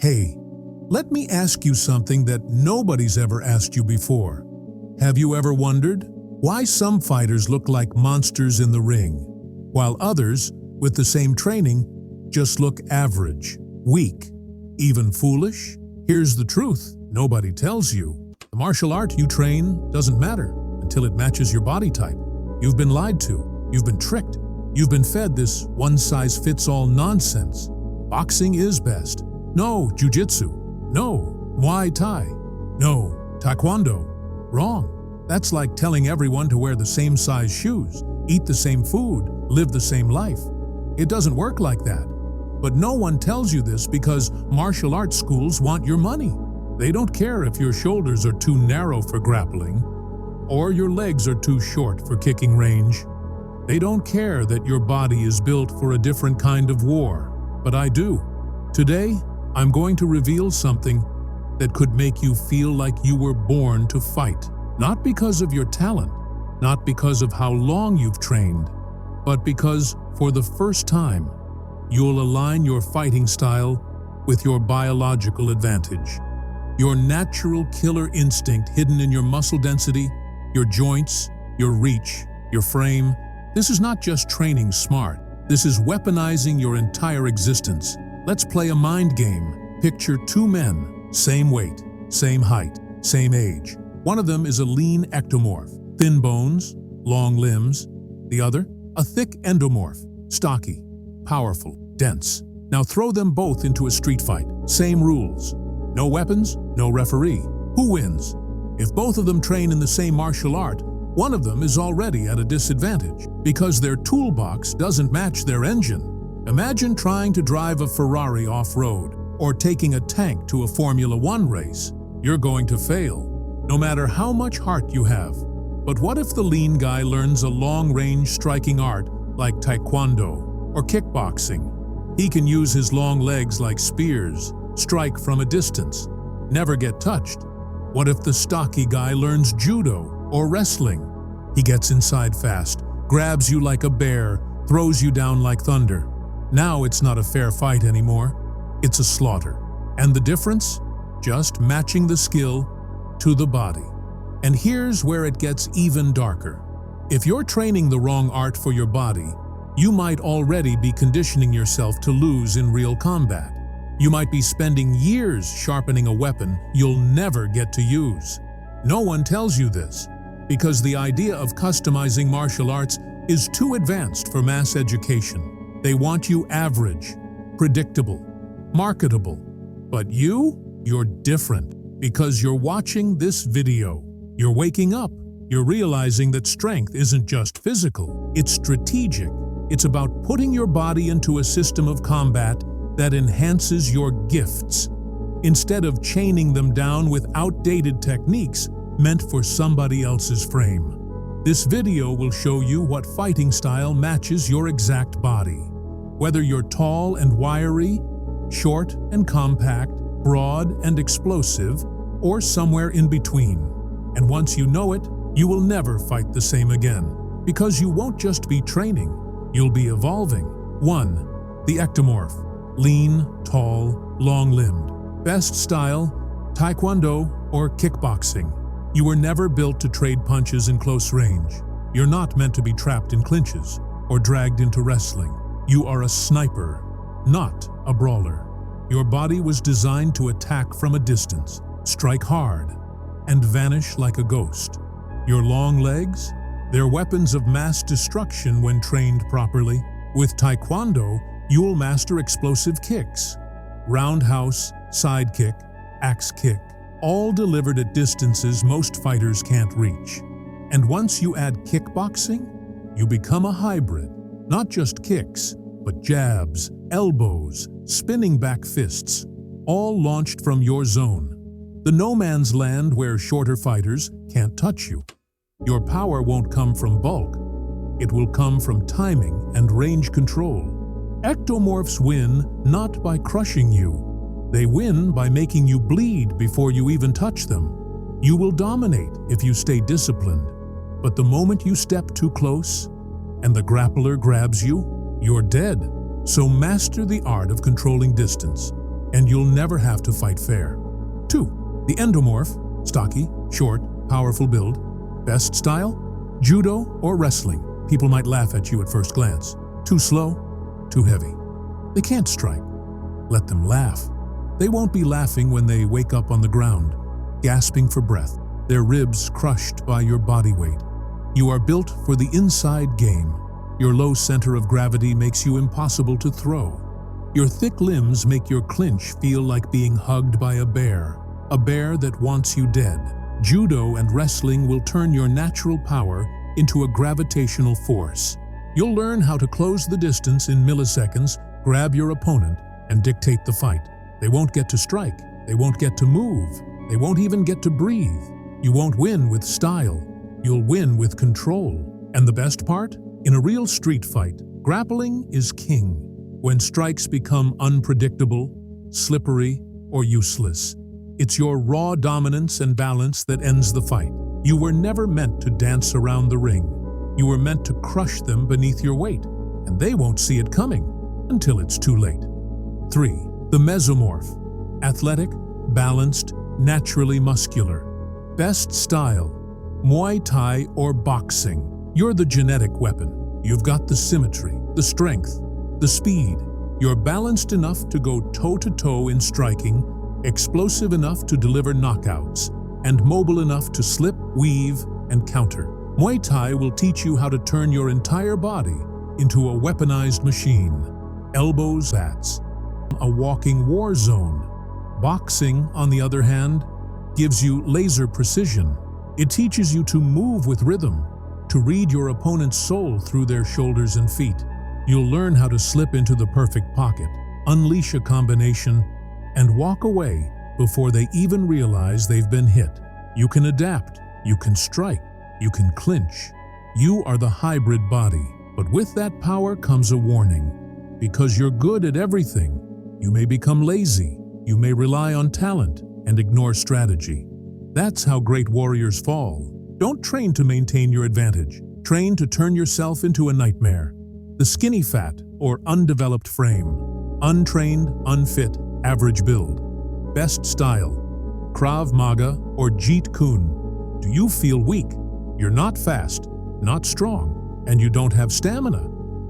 Hey, let me ask you something that nobody's ever asked you before. Have you ever wondered why some fighters look like monsters in the ring, while others, with the same training, just look average, weak, even foolish? Here's the truth nobody tells you. The martial art you train doesn't matter until it matches your body type. You've been lied to, you've been tricked, you've been fed this one-size-fits-all nonsense. Boxing is best. No, Jiu-Jitsu. No, Muay Thai. No, Taekwondo. Wrong. That's like telling everyone to wear the same size shoes, eat the same food, live the same life. It doesn't work like that. But no one tells you this because martial arts schools want your money. They don't care if your shoulders are too narrow for grappling or your legs are too short for kicking range. They don't care that your body is built for a different kind of war. But I do. Today, I'm going to reveal something that could make you feel like you were born to fight. Not because of your talent, not because of how long you've trained, but because, for the first time, you'll align your fighting style with your biological advantage. Your natural killer instinct hidden in your muscle density, your joints, your reach, your frame. This is not just training smart. This is weaponizing your entire existence. Let's play a mind game. Picture two men, same weight, same height, same age. One of them is a lean ectomorph, thin bones, long limbs. The other, a thick endomorph, stocky, powerful, dense. Now throw them both into a street fight. Same rules. No weapons, no referee. Who wins? If both of them train in the same martial art, one of them is already at a disadvantage because their toolbox doesn't match their engine. Imagine trying to drive a Ferrari off-road or taking a tank to a Formula One race. You're going to fail, no matter how much heart you have. But what if the lean guy learns a long-range striking art like Taekwondo or kickboxing? He can use his long legs like spears, strike from a distance, never get touched. What if the stocky guy learns judo or wrestling? He gets inside fast, grabs you like a bear, throws you down like thunder. Now it's not a fair fight anymore, it's a slaughter. And the difference? Just matching the skill to the body. And here's where it gets even darker. If you're training the wrong art for your body, you might already be conditioning yourself to lose in real combat. You might be spending years sharpening a weapon you'll never get to use. No one tells you this, because the idea of customizing martial arts is too advanced for mass education. They want you average, predictable, marketable. But you're different because you're watching this video. You're waking up. You're realizing that strength isn't just physical, it's strategic. It's about putting your body into a system of combat that enhances your gifts, instead of chaining them down with outdated techniques meant for somebody else's frame. This video will show you what fighting style matches your exact body. Whether you're tall and wiry, short and compact, broad and explosive, or somewhere in between. And once you know it, you will never fight the same again, because you won't just be training, you'll be evolving. 1. The ectomorph. Lean, tall, long-limbed. Best style, Taekwondo or kickboxing. You were never built to trade punches in close range. You're not meant to be trapped in clinches or dragged into wrestling. You are a sniper, not a brawler. Your body was designed to attack from a distance, strike hard, and vanish like a ghost. Your long legs? They're weapons of mass destruction when trained properly. With Taekwondo, you'll master explosive kicks, roundhouse, side kick, axe kick, all delivered at distances most fighters can't reach. And once you add kickboxing, you become a hybrid. Not just kicks, but jabs, elbows, spinning back fists, all launched from your zone. The no man's land where shorter fighters can't touch you. Your power won't come from bulk. It will come from timing and range control. Ectomorphs win not by crushing you. They win by making you bleed before you even touch them. You will dominate if you stay disciplined. But the moment you step too close and the grappler grabs you, you're dead. So master the art of controlling distance. and you'll never have to fight fair. 2. The endomorph, stocky, short, powerful build. Best style? Judo or wrestling. People might laugh at you at first glance. Too slow, too heavy. They can't strike. Let them laugh. They won't be laughing when they wake up on the ground, gasping for breath, their ribs crushed by your body weight. You are built for the inside game. Your low center of gravity makes you impossible to throw. Your thick limbs make your clinch feel like being hugged by a bear that wants you dead. Judo and wrestling will turn your natural power into a gravitational force. You'll learn how to close the distance in milliseconds, grab your opponent, and dictate the fight. They won't get to strike. They won't get to move. They won't even get to breathe. You won't win with style. You'll win with control. And the best part? In a real street fight, grappling is king. When strikes become unpredictable, slippery, or useless, it's your raw dominance and balance that ends the fight. You were never meant to dance around the ring. You were meant to crush them beneath your weight, and they won't see it coming until it's too late. 3. The mesomorph. Athletic, balanced, naturally muscular. Best style: Muay Thai or boxing. You're the genetic weapon. You've got the symmetry, the strength, the speed. You're balanced enough to go toe-to-toe in striking, explosive enough to deliver knockouts, and mobile enough to slip, weave, and counter. Muay Thai will teach you how to turn your entire body into a weaponized machine. Elbows, bats, a walking war zone. Boxing, on the other hand, gives you laser precision. It teaches you to move with rhythm, to read your opponent's soul through their shoulders and feet. You'll learn how to slip into the perfect pocket, unleash a combination, and walk away before they even realize they've been hit. You can adapt, you can strike, you can clinch. You are the hybrid body, but with that power comes a warning. Because you're good at everything, you may become lazy, you may rely on talent and ignore strategy. That's how great warriors fall. Don't train to maintain your advantage. Train to turn yourself into a nightmare. The skinny fat or undeveloped frame. Untrained, unfit, average build. Best style: Krav Maga or Jeet Kune. Do you feel weak? You're not fast, not strong, and you don't have stamina.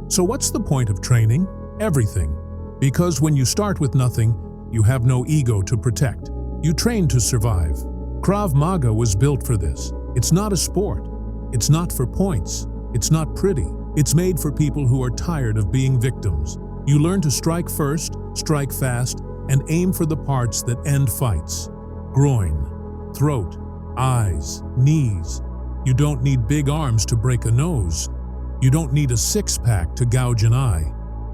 So what's the point of training? Everything. Because when you start with nothing, you have no ego to protect. You train to survive. Krav Maga was built for this. It's not a sport. It's not for points. It's not pretty. It's made for people who are tired of being victims. You learn to strike first, strike fast, and aim for the parts that end fights. Groin, throat, eyes, knees. You don't need big arms to break a nose. You don't need a six-pack to gouge an eye.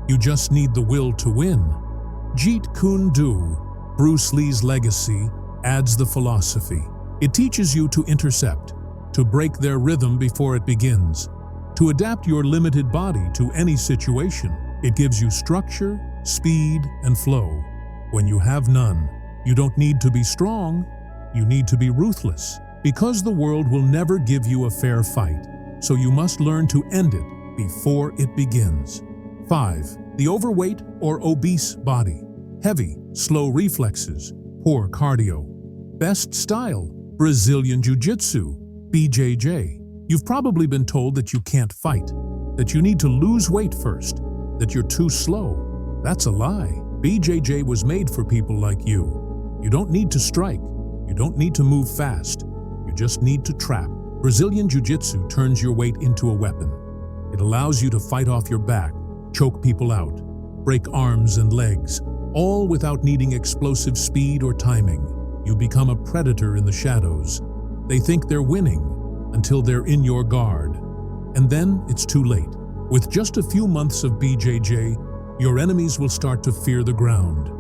You just need the will to win. Jeet Kune Do, Bruce Lee's legacy, adds the philosophy. It teaches you to intercept, to break their rhythm before it begins, to adapt your limited body to any situation. It gives you structure, speed, and flow. When you have none, you don't need to be strong, you need to be ruthless, because the world will never give you a fair fight, so you must learn to end it before it begins. 5. The overweight or obese body. Heavy, slow reflexes, poor cardio. Best style: Brazilian Jiu-Jitsu, BJJ. You've probably been told that you can't fight, that you need to lose weight first, that you're too slow. That's a lie. BJJ was made for people like you. You don't need to strike. You don't need to move fast. You just need to trap. Brazilian Jiu-Jitsu turns your weight into a weapon. It allows you to fight off your back, choke people out, break arms and legs, all without needing explosive speed or timing. You become a predator in the shadows. They think they're winning until they're in your guard. And then it's too late. With just a few months of BJJ, your enemies will start to fear the ground.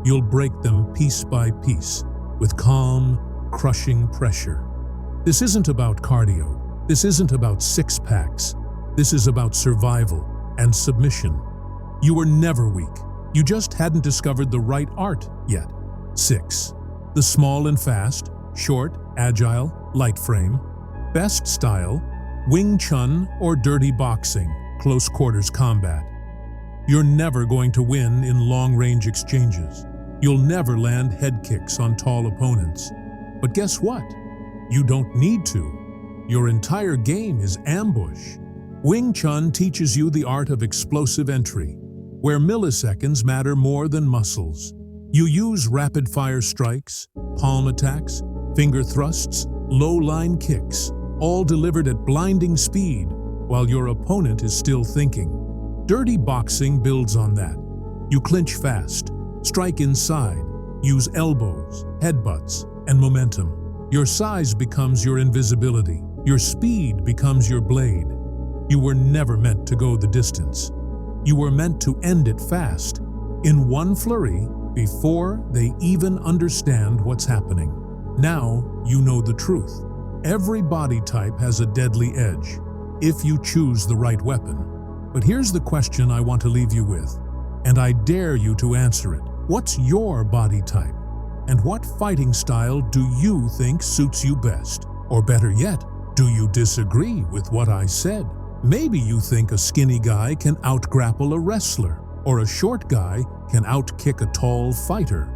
You'll break them piece by piece with calm, crushing pressure. This isn't about cardio. This isn't about six-packs. This is about survival and submission. You were never weak. You just hadn't discovered the right art yet. 6. The small and fast, short, agile, light frame. Best style: Wing Chun or dirty boxing, close quarters combat. You're never going to win in long-range exchanges. You'll never land head kicks on tall opponents. But guess what? You don't need to. Your entire game is ambush. Wing Chun teaches you the art of explosive entry, where milliseconds matter more than muscles. You use rapid-fire strikes, palm attacks, finger thrusts, low-line kicks, all delivered at blinding speed while your opponent is still thinking. Dirty boxing builds on that. You clinch fast, strike inside, use elbows, headbutts, and momentum. Your size becomes your invisibility. Your speed becomes your blade. You were never meant to go the distance. You were meant to end it fast, in one flurry, before they even understand what's happening. Now you know the truth. Every body type has a deadly edge, if you choose the right weapon. But here's the question I want to leave you with, and I dare you to answer it. What's your body type? And what fighting style do you think suits you best? Or better yet, do you disagree with what I said? Maybe you think a skinny guy can out-grapple a wrestler, or a short guy can out-kick a tall fighter.